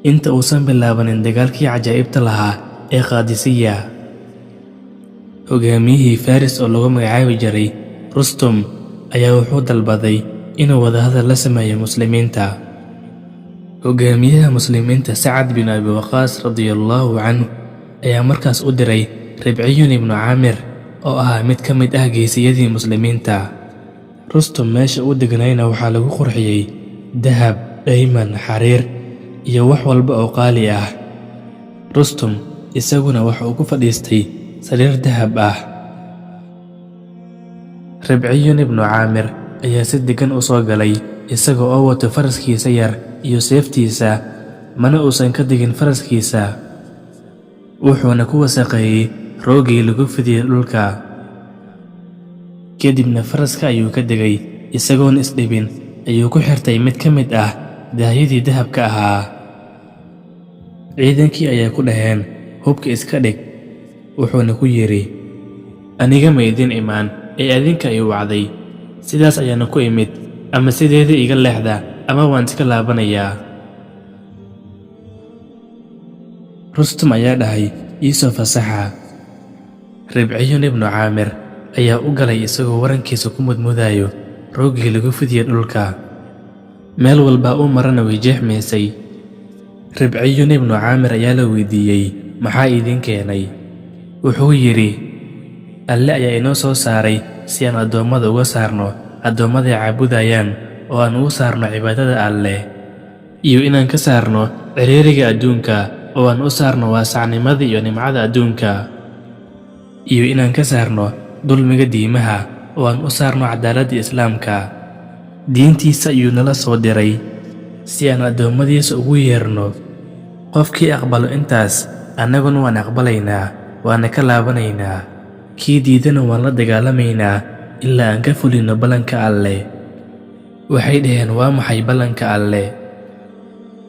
inta uusan bilaabanin dagaalkii cajaa'ibta lahaa ee Qaadisiya. Hogaamiyihii Faris oo lagu magacaabi jiray Rustum ayaa wuxuu dalbaday inuu wadahadal la sameeyo muslimiinta. Hogaamiyaha muslimiinta Sacad bin Abi Waqqaas radiyallahu canhu ayaa markaas u diray Ribciyun ibnu Caamir oo ahaa mid ka mid ah geesiyadii muslimiinta. Rustum meesha uu deganayna waxaa lagu qurxiyey dahab, dhayman, xariir iyo wax walba oo qaali ah. Rustum isaguna waxa uu ku fadhiistay sariir dahab ah. Ribciyun ibnu Caamir ayaa si degan u soo galay isaga oo wato faraskiisa yar iyo seeftiisa, mana uusan ka digin faraskiisa, wuxuuna ku wasaqeeyey roogii lagu fidiyey dhulka. Kadibna faraska ayuu ka degay, isagoon isdhibin ayuu ku xirtay mid ka mid ah daahyadii dahabka ahaa. Ciidankii ayaa ku dhaheen, hubka iska dhig. Wuxuuna ku yidhi, aniga ma idin imaan ee adinka i wacday, sidaas ayaana ku imid, ama sideeda iga leexda ama waan iska laabanayaa. Rustum ayaa dhahay, ii soo fasaxa. Ribciyun ibnu Caamir ayaa u galay isagoo warankiisa ku mudmudayo roogii lagu fidiyey dhulka. Meel walba uu marana way jeexmaysay. Ribciyun ibnu Caamir ayaa la weydiiyey, maxaa idin keenay? Wuxuu yidhi, Alle ayaa inoo soo saaray si aan addoommada uga saarno addoommaday caabudayaan oo aan ugu saarno cibaadada Alle, iyo inaan ka saarno ciriiriga adduunka oo aan u saarno waasacnimada iyo nimcada adduunka, iyo inaan ka saarno dulmiga diimaha oo aan u saarno cadaaladda Islaamka. Diintiisa ayuu nala soo diray si aan addoommadiisa ugu yeerno. Qofkii aqbalo intaas, annaguna waan aqbalaynaa, waana ka laabanaynaa. Kii diidana waan la dagaalamaynaa ilaa aan ka fulino ballanka Alle. Waxay dhaheen, waa maxay ballanka Alle?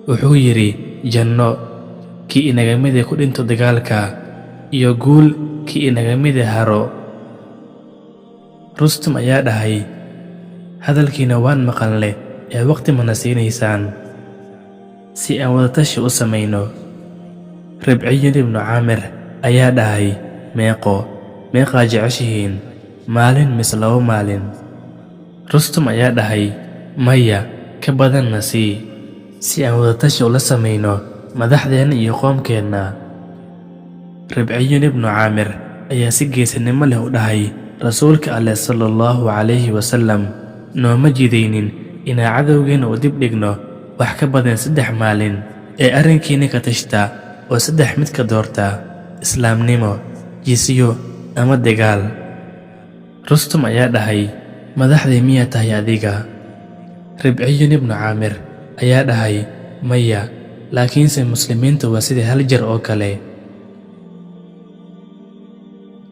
Wuxuu yidhi, janno kii inaga mid ku dhinto dagaalka, iyo guul kii inaga mid haro. Rustum ayaa dhahay, hadalkiina waan maqalne ee waqti mana siinaysaan si aan wadatashi u samayno. Ribciyun ibnu Caamir ayaa dhahay, meeqaa jeceshihiin, maalin mise 2 maalin? Rustum ayaa dhahay, maya, ka badanna sii, si aan wadatashi ula samayno madaxdeenna iyo qoomkeenna. Ribciyun ibnu Caamir ayaa si geesinimo leh u dhahay, rasuulka Alle sallallahu calayhi wasallam nooma jidaynin inaan cadowgeenna u dib dhigno wax ka badan 3 maalin, ee arrinkiina ka tashta oo 3 mid ka doorta, islaamnimo, jisyo ama dagaal. Rustum ayaa dhahay, madaxdii miyaa tahay adiga? Ribciyun ibnu Caamir ayaa dhahay, maya, laakiinse muslimiinta waa sida hal jar oo kale.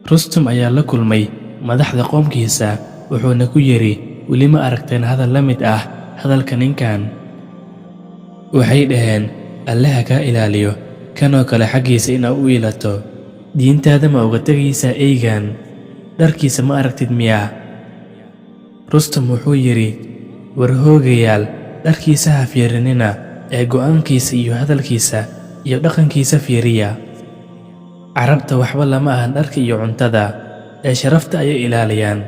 Rustum ayaa la kulmay madaxda qoomkiisa, wuxuuna ku yidhi, weli ma aragteen hadal la mid ah hadalka ninkan? Waxay dhaheen, Alle ha kaa ilaaliyo kanoo kale xaggiisa inaad u ilato. Diintaada ma uga tegaysaa eygan? Dharkiisa ma aragtid miyaa? Rustum wuxuu yidhi, war hoogayaal, dharkiisa ha fiirinina ee go'aankiisa iyo hadalkiisa iyo dhaqankiisa fiiriya. Carabta waxba lama ahan dharka iyo cuntada, ee sharafta ayay ilaaliyaan.